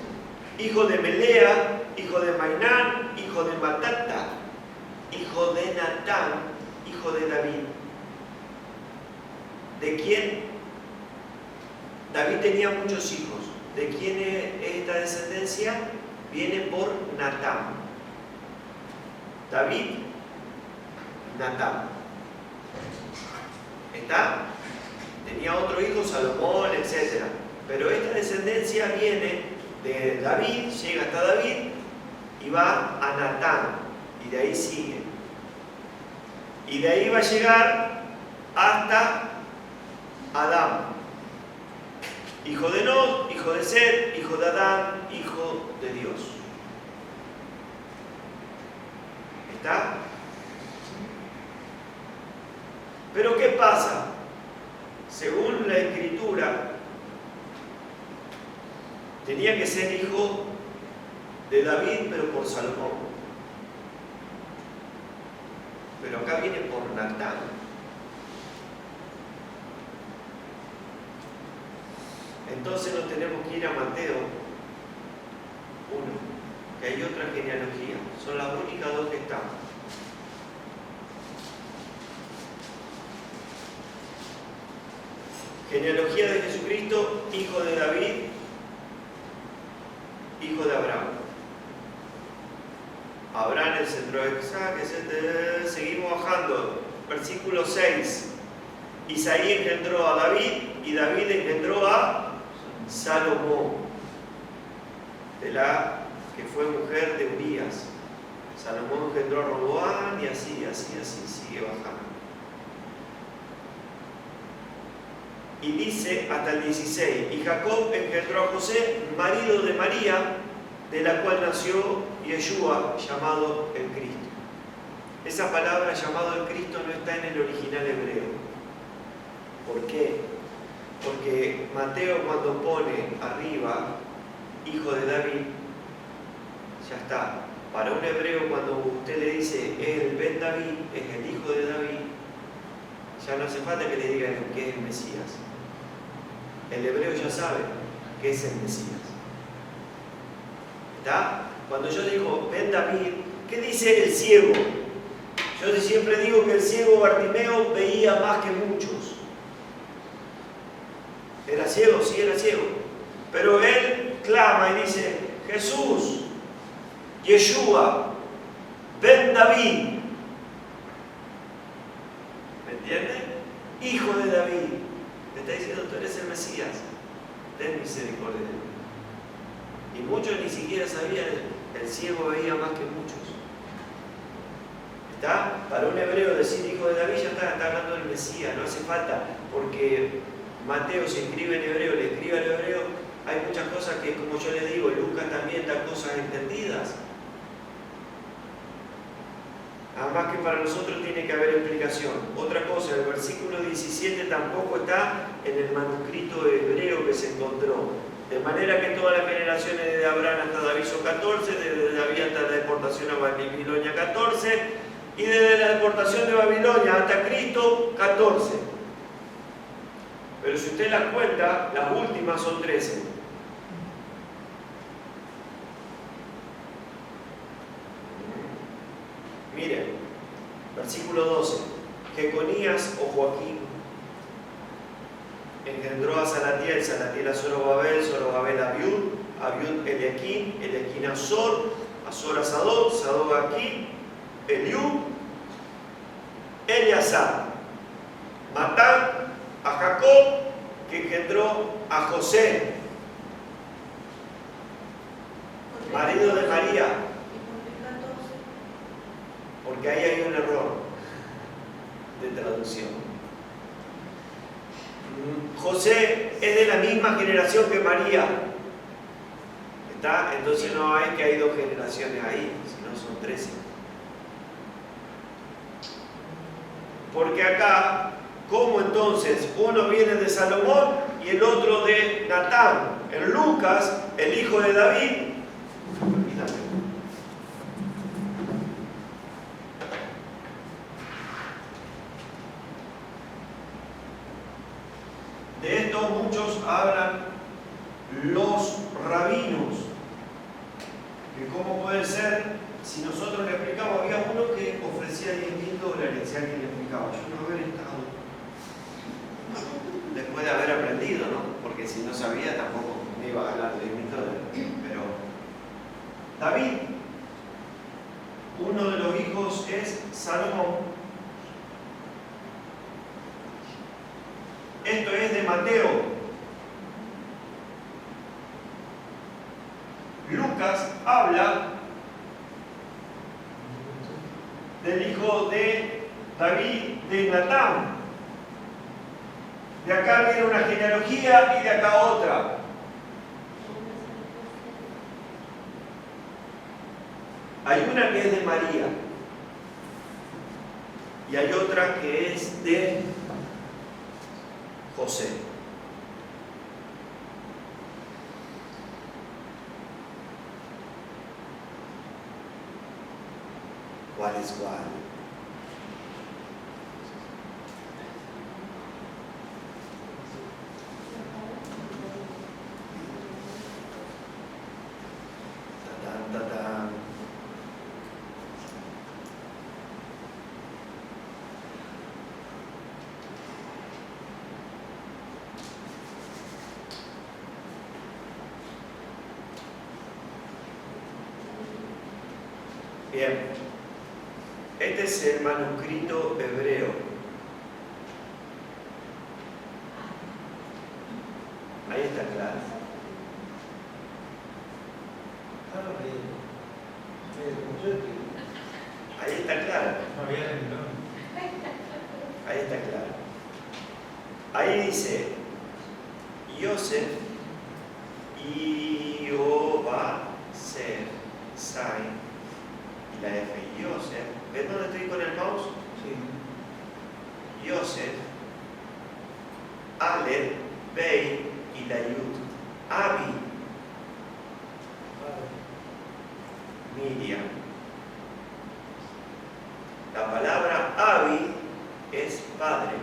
Hijo de Melea, hijo de Mainán, hijo de Matata, hijo de Natán, hijo de David. ¿De quién? David tenía muchos hijos. ¿De quién es esta descendencia? Viene por Natán. David, Natán. ¿Está? Tenía otro hijo, Salomón, etc. Pero esta descendencia viene de David, llega hasta David y va a Natán. Y de ahí sigue. Y de ahí va a llegar hasta Adán. Hijo de Nod, hijo de Set, hijo de Adán, hijo de Dios. ¿Está? Pero ¿qué pasa? Según la Escritura, tenía que ser hijo de David, pero por Salomón. Pero acá viene por Natán. Entonces nos tenemos que ir a Mateo 1, que hay otra genealogía. Son las únicas dos que están. Genealogía de Jesucristo, hijo de David, hijo de Abraham. Abraham el centro de... Seguimos bajando. Versículo 6. Isaí engendró a David y David engendró a Salomón, de la que fue mujer de Urías. Salomón engendró a Roboán y así sigue bajando. Y dice hasta el 16, y Jacob engendró a José, marido de María, de la cual nació Yeshua, llamado el Cristo. Esa palabra llamado el Cristo no está en el original hebreo. ¿Por qué? Porque Mateo cuando pone arriba hijo de David, ya está. Para un hebreo cuando usted le dice el Ben David, es el hijo de David, ya no hace falta que le digan que es el Mesías. El hebreo ya sabe que es el Mesías. ¿Está? Cuando yo digo Ben David, ¿qué dice el ciego? Yo siempre digo que el ciego Bartimeo veía más que muchos. ¿Era ciego? Sí, era ciego. Pero él clama y dice, Jesús, Yeshua, Ben David. ¿Me entiende? Hijo de David. Me está diciendo, tú eres el Mesías. Ten misericordia de mí. Y muchos ni siquiera sabían, el ciego veía más que muchos. ¿Está? Para un hebreo decir hijo de David ya está hablando del Mesías, no hace falta, porque Mateo se escribe en hebreo, le escribe al hebreo, hay muchas cosas que, como yo le digo, Lucas también da cosas entendidas. Además que para nosotros tiene que haber explicación. Otra cosa, el versículo 17 tampoco está en el manuscrito hebreo que se encontró. De manera que todas las generaciones desde Abraham hasta David son 14, desde David hasta la deportación a Babilonia 14, y desde la deportación de Babilonia hasta Cristo 14. Pero si usted las cuenta, las últimas son 13. Miren, versículo 12. Jeconías o Joaquín engendró a Salatiel, Salatiel a Zorobabel, Zorobabel a Abiud, Abiud Eliaquín, Eliaquín a Azor, Azor a Sadoc, Sadoc a Aquim, Eliud, Eleazar, Matán a Jacob, que engendró a José, marido de María. Porque ahí hay un error de traducción. José es de la misma generación que María. ¿Está? Entonces no es que hay dos generaciones ahí, sino son 13. Porque acá, ¿cómo entonces? Uno viene de Salomón y el otro de Natán. En Lucas, el hijo de David. De esto muchos hablan los rabinos, que cómo puede ser, si nosotros le explicamos, había uno que ofrecía $10,000 si alguien le explicaba, yo no haber estado, después de haber aprendido, ¿no? Porque si no sabía tampoco me iba a ganar $10,000, pero David, uno de los hijos es Salomón. Esto es de Mateo. Lucas habla del hijo de David, de Natán. De acá viene una genealogía y de acá otra. Hay una que es de María y hay otra que es de José. ¿Cuál es cuál? Tatán, tatán. Bien, este es el manuscrito hebreo. Ahí está claro. Ahí está claro. Ahí está claro. Ahí dice Yosef, Ioba, Ser, Sain. Y la F, Yosef. ¿Ves dónde estoy con el mouse? Sí. Yosef, Ale, Bey y la Yud. Abi, Miriam. La palabra Abi es padre,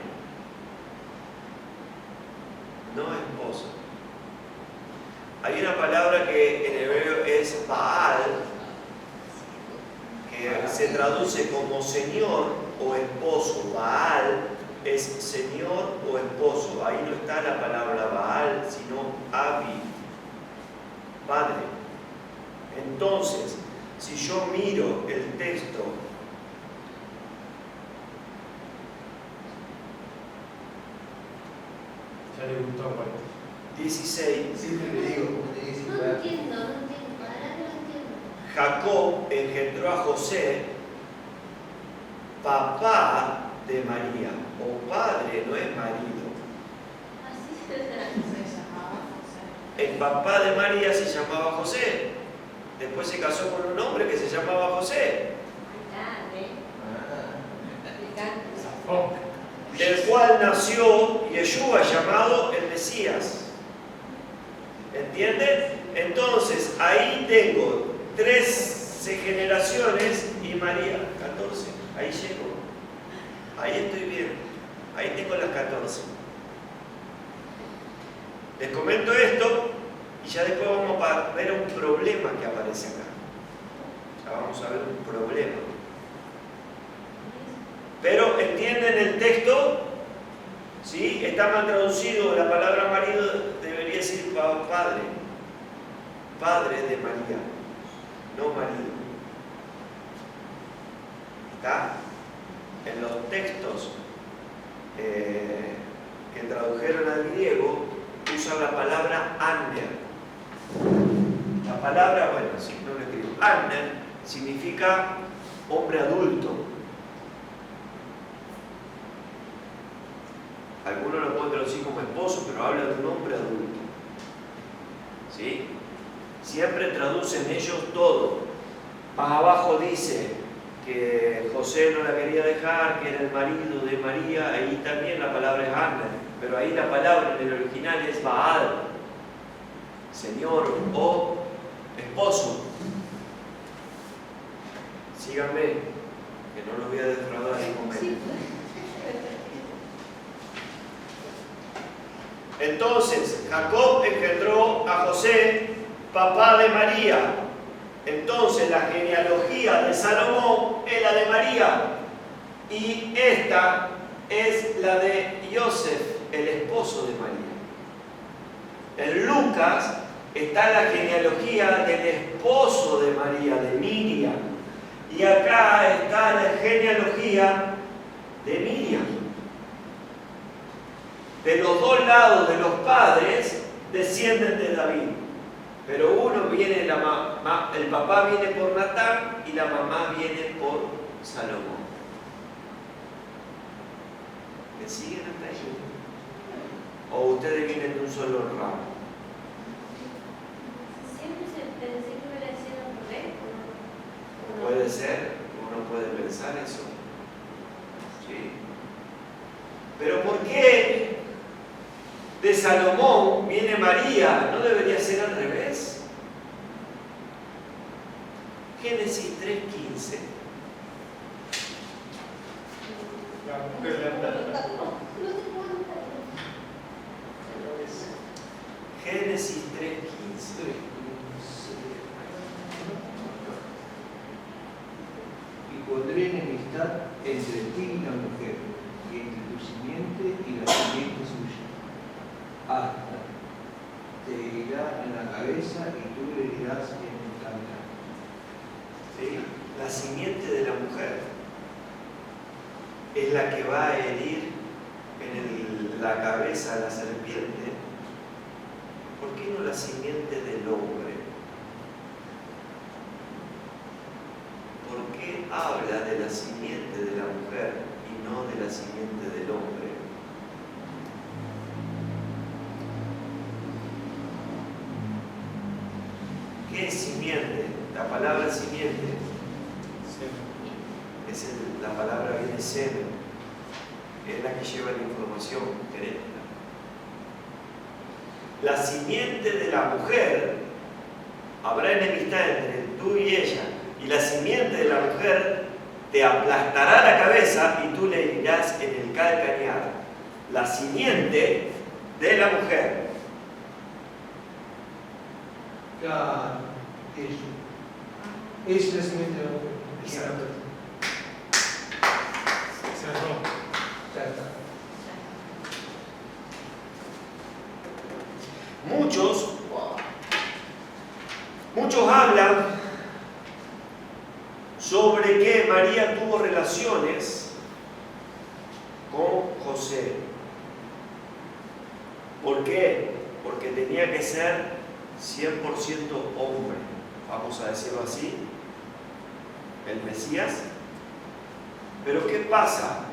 no esposo. Hay una palabra que en hebreo es Baal, que se traduce como señor o esposo. Baal es señor o esposo. Ahí no está la palabra Baal, sino Abi, padre. Entonces, si yo miro el texto ya le gustó a 16, Siempre le digo, No entiendo, para que no entiendo. Jacob engendró a José papá de María, o padre, no es marido. Así se llamaba José. El papá de María se llamaba José. Después se casó con un hombre que se llamaba José, del cual nació Yeshua, llamado el Mesías. ¿Entienden? Entonces, ahí tengo 13 generaciones y María, 14. Ahí llego. Ahí estoy bien. Ahí tengo las 14. Les comento esto y ya después vamos a ver un problema que aparece acá. Ya vamos a ver un problema. Pero ¿entienden el texto? ¿Sí? Está mal traducido. La palabra marido debería decir padre. Padre de María, no marido. ¿Está? En los textos que tradujeron al griego, usa la palabra Anner. La palabra, bueno, si no lo escribo, Anner significa hombre adulto. Algunos lo pueden traducir como esposo, pero habla de un hombre adulto. ¿Sí? Siempre traducen ellos todo. Más abajo dice que José no la quería dejar, que era el marido de María, ahí también la palabra es Anner, pero ahí la palabra en el original es Baal, señor o esposo. Síganme, que no los voy a defraudar en un momento. Entonces, Jacob engendró a José, papá de María. Entonces, la genealogía de Salomón es la de María. Y esta es la de Yosef, el esposo de María. En Lucas está la genealogía del esposo de María, de Miriam. Y acá está la genealogía de Miriam. De los dos lados de los padres descienden de David. Pero uno viene, el papá viene por Natán y la mamá viene por Salomón. ¿Me siguen hasta ahí? ¿O ustedes vienen de un solo ramo? Siempre se pensé que hubiera sido al revés, ¿o no? Puede ser, uno puede pensar eso. ¿Sí? Pero ¿por qué de Salomón viene María? ¿No debería ser al revés? Génesis 3:15. Génesis 3:15. Y pondré enemistad entre ti y la mujer, y entre tu simiente y la simiente suya. Hasta te herirá en la cabeza y tú le herirás en el calcañar. ¿Sí? La simiente de la mujer es la que va a herir en la cabeza a la serpiente. ¿Por qué no la simiente del hombre? ¿Por qué habla de la simiente de la mujer y no de la simiente del hombre? ¿Qué es simiente? La palabra simiente la palabra viene semen, es la que lleva la información genética. La simiente de la mujer, habrá enemistad entre tú y ella, y la simiente de la mujer te aplastará la cabeza y tú le herirás en el calcañar. La simiente de la mujer. Claro, eso. Es la simiente de la mujer. Exacto. Ya está. Muchos hablan sobre que María tuvo relaciones con José. ¿Por qué? Porque tenía que ser 100% hombre, vamos a decirlo así. El Mesías Pero ¿qué pasa?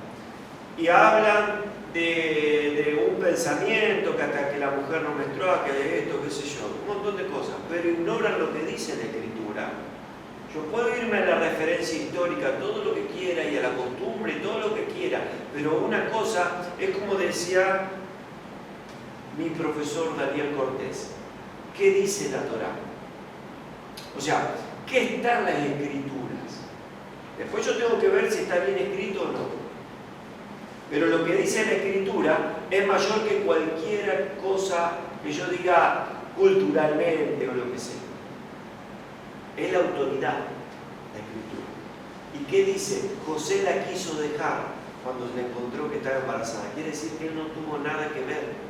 Y hablan de un pensamiento, que hasta que la mujer no menstrua, que de esto, qué sé yo, un montón de cosas, pero ignoran lo que dice la Escritura. Yo puedo irme a la referencia histórica, todo lo que quiera, y a la costumbre, todo lo que quiera, pero una cosa es como decía mi profesor Daniel Cortés, ¿qué dice la Torá? O sea, ¿qué está en las Escrituras? Después yo tengo que ver si está bien escrito o no. Pero lo que dice la Escritura es mayor que cualquier cosa que yo diga culturalmente o lo que sea. Es la autoridad, la Escritura. ¿Y qué dice? José la quiso dejar cuando le encontró que estaba embarazada. Quiere decir que él no tuvo nada que ver.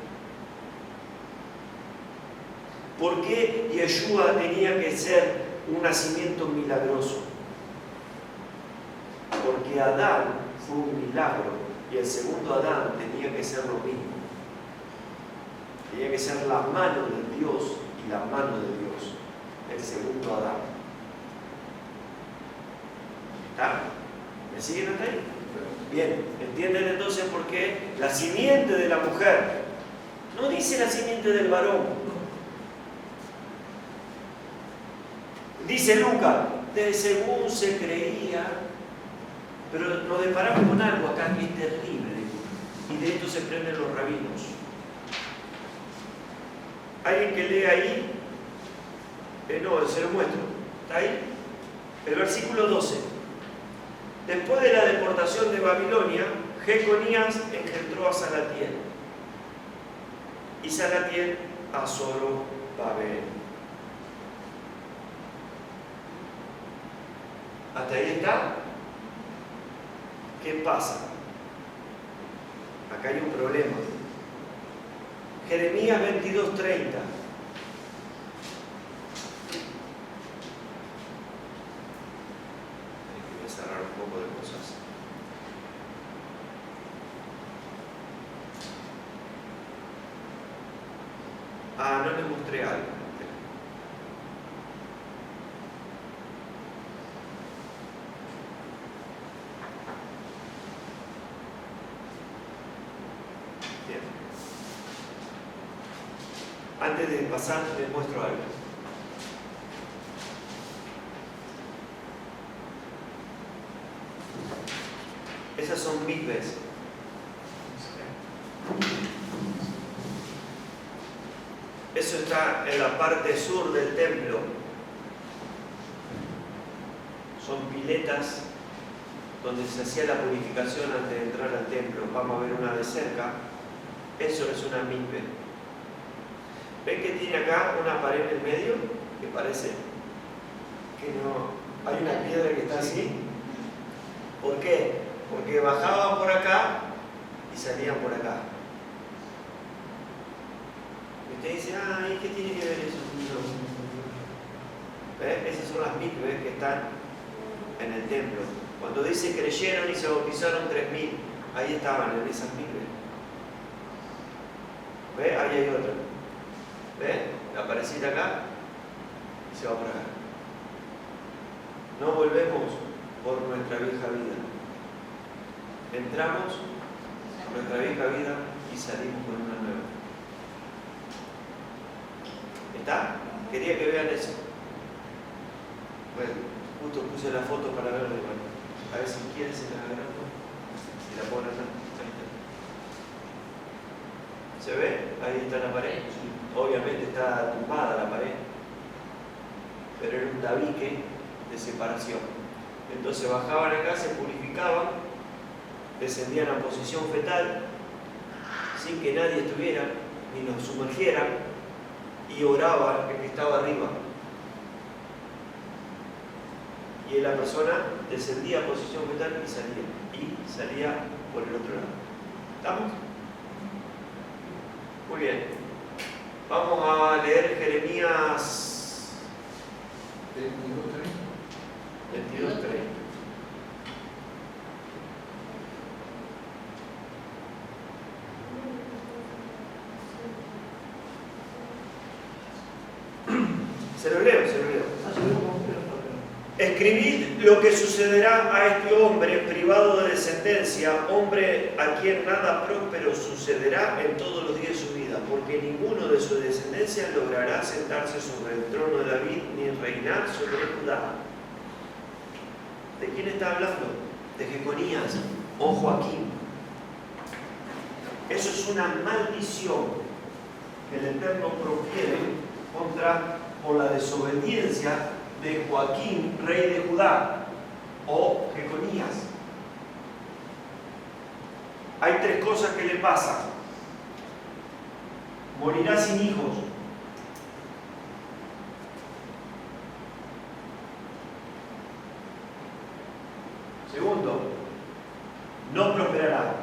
¿Por qué Yeshua tenía que ser un nacimiento milagroso? Porque Adán fue un milagro y el segundo Adán tenía que ser lo mismo. Tenía que ser la mano de Dios y la mano de Dios, el segundo Adán. ¿Está? ¿Me siguen hasta ahí? Bien, ¿entienden entonces por qué la simiente de la mujer no dice la simiente del varón? Dice Lucas, de según se creía, pero nos deparamos con algo acá que es terrible, y de esto se prenden los rabinos. ¿Alguien que lee ahí? No, se lo muestro. ¿Está ahí? El versículo 12. Después de la deportación de Babilonia, Jeconías engendró a Salatiel, y Salatiel a Zorobabel. ¿Hasta ahí está? ¿Qué pasa? Acá hay un problema. Jeremías 22:30. Voy a cerrar un poco de cosas. No les mostré algo. Antes de pasar, les muestro algo. Esas son mikves. Eso está en la parte sur del templo. Son piletas donde se hacía la purificación antes de entrar al templo. Vamos a ver una de cerca. Eso es una mikve. ¿Ven que tiene acá una pared en el medio? Que parece que no. Hay una piedra que está así. ¿Por qué? Porque bajaban por acá y salían por acá. Y usted dice, ¿y qué tiene que ver eso? ¿Ven? Esas son las mikves que están en el templo. Cuando dice creyeron y se bautizaron 3.000, ahí estaban en esas mikves. ¿Ve? Ahí hay otra. ¿Ve? La parecida acá y se va por acá. No volvemos por nuestra vieja vida. Entramos por nuestra vieja vida y salimos con una nueva. ¿Está? Quería que vean eso. Bueno, justo puse la foto para verlo. Bueno, a ver si quieren se la agrando. Si la ponen acá. ¿Se ve? Ahí está la pared. Obviamente está tumbada la pared, pero era un tabique de separación. Entonces bajaban acá, se purificaban, descendían a posición fetal, sin que nadie estuviera, ni los sumergiera, y oraba el que estaba arriba. Y la persona descendía a posición fetal y salía por el otro lado. ¿Estamos? Muy bien. Vamos a leer Jeremías 22:30. Se lo leo. Escribid lo que sucederá a este hombre privado de descendencia, hombre a quien nada próspero sucederá en todos los días de su vida, porque ninguno de su descendencia logrará sentarse sobre el trono de David ni reinar sobre Judá. ¿De quién está hablando? De Jeconías o Joaquín. Eso es una maldición que el Eterno profiere por la desobediencia de Joaquín, rey de Judá, o Jeconías. Hay tres cosas que le pasan. Morirá sin hijos. Segundo, no prosperará.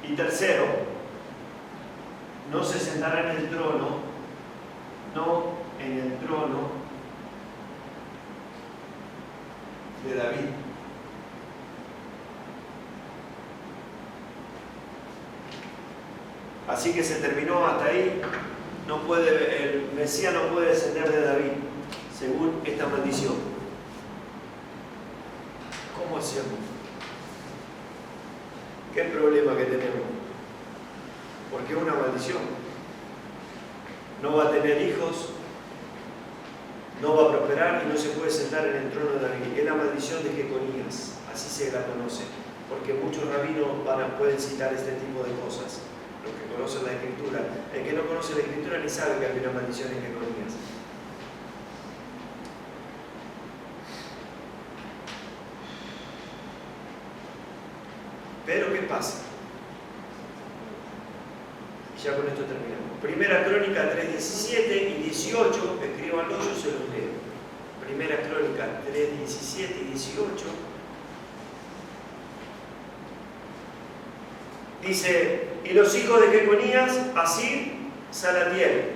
Y tercero, no se sentará en el trono, no en el trono de David. Así que se terminó hasta ahí. El Mesías no puede descender de David, según esta maldición. ¿Cómo hacemos? ¿Qué problema que tenemos? Porque es una maldición. No va a tener hijos, no va a prosperar y no se puede sentar en el trono de David. Es la maldición de Jeconías, así se la conoce. Porque muchos rabinos pueden citar este tipo de cosas, los que conocen la Escritura. El que no conoce la Escritura ni sabe que hay una maldición en Jeconías. Pero ¿qué pasa? Y ya con esto terminamos. Primera Crónica 3:17 y 18, escríbanlo, yo se los leo. Primera Crónica 3:17 y 18. Dice, y los hijos de Jeconías, Asir, Salatiel,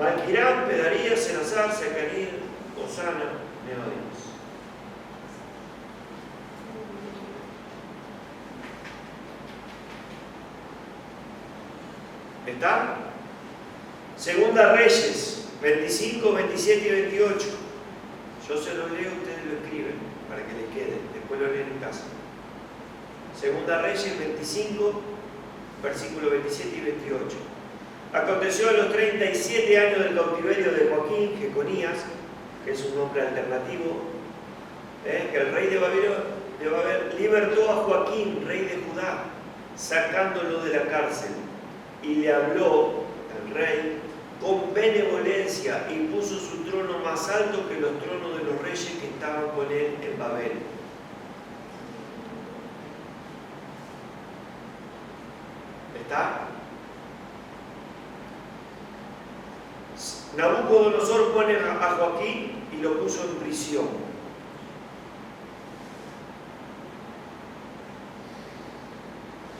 Malquirán, Pedarías, Elazar, Zacarías, Osana, Neodías. ¿Está? Segunda Reyes 25, 27 y 28. Yo se lo leo, ustedes lo escriben para que les quede, después lo leen en casa. Segunda Reyes 25, versículos 27 y 28. Aconteció a los 37 años del cautiverio de Joaquín, Jeconías, que es un nombre alternativo, que el rey de Babel libertó a Joaquín, rey de Judá, sacándolo de la cárcel. Y le habló el rey con benevolencia y puso su trono más alto que los tronos de los reyes que estaban con él en Babel. ¿Está? Nabucodonosor pone a Joaquín y lo puso en prisión.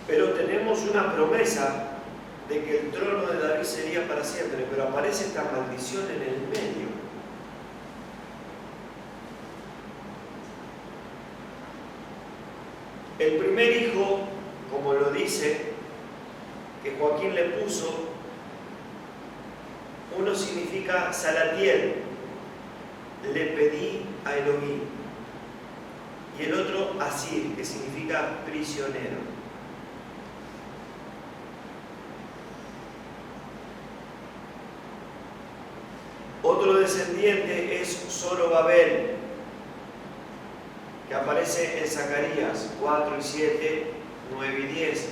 Pero tenemos una promesa de que el trono de David sería para siempre, pero aparece esta maldición en el medio. El primer hijo, como lo dice, que Joaquín le puso, uno significa Salatiel, le pedí a Elohim, y el otro Asir, que significa prisionero. Otro descendiente es Zorobabel, que aparece en Zacarías 4 y 7, 9 y 10.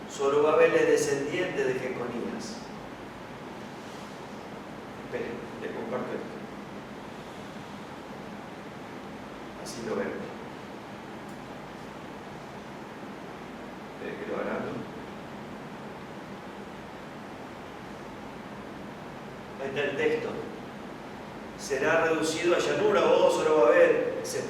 Zorobabel es descendiente de Jeconías. Esperen, les comparto esto. Así lo ven. Esperen que lo agrando. Ahí está el texto. Será reducido a llanura, Zorobabel, etc.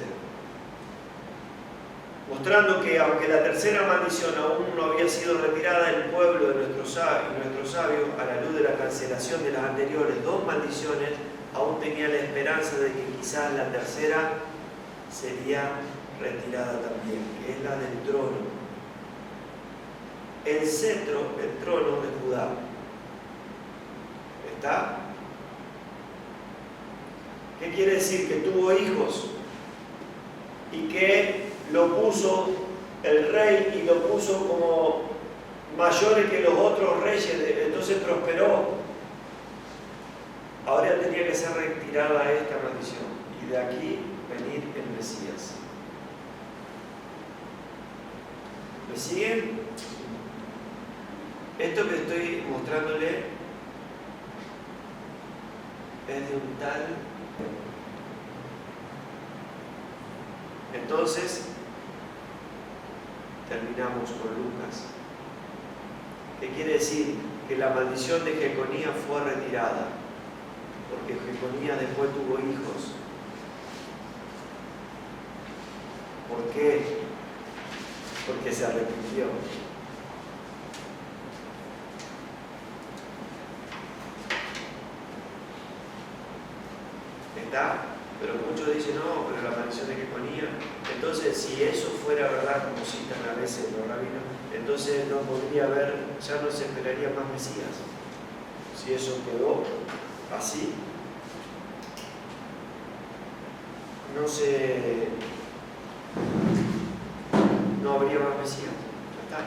Mostrando que aunque la tercera maldición aún no había sido retirada del pueblo de nuestros sabios, a la luz de la cancelación de las anteriores dos maldiciones, aún tenía la esperanza de que quizás la tercera sería retirada también, que es la del trono. el cetro, el trono de Judá. ¿Está? ¿Qué quiere decir? Que tuvo hijos y que lo puso el rey y lo puso como mayores que los otros reyes, entonces prosperó. Ahora tenía que ser retirada esta maldición y de aquí venir el Mesías. ¿Me siguen? Esto que estoy mostrándole es de un tal. Entonces, terminamos con Lucas. ¿Qué quiere decir? Que la maldición de Jeconías fue retirada, porque Jeconías después tuvo hijos. ¿Por qué? Porque se arrepintió. ¿Está? Pero muchos dicen, no, pero la maldición de Jeconías. Entonces, si eso fuera verdad, como citan a veces los rabinos, entonces no podría haber, ya no se esperaría más Mesías. Si eso quedó así, no habría más Mesías. Ya está.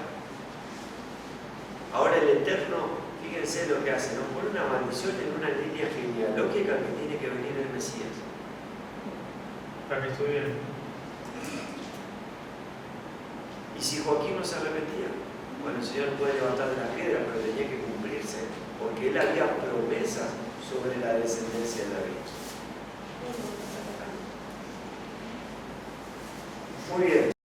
Ahora el Eterno, fíjense lo que hace, nos pone una maldición en una línea genealógica que tiene que venir el Mesías. Para que estudien. Y si Joaquín no se arrepentía, bueno, el Señor puede levantar de la piedra, pero tenía que cumplirse, porque él había promesas sobre la descendencia de David. Muy bien.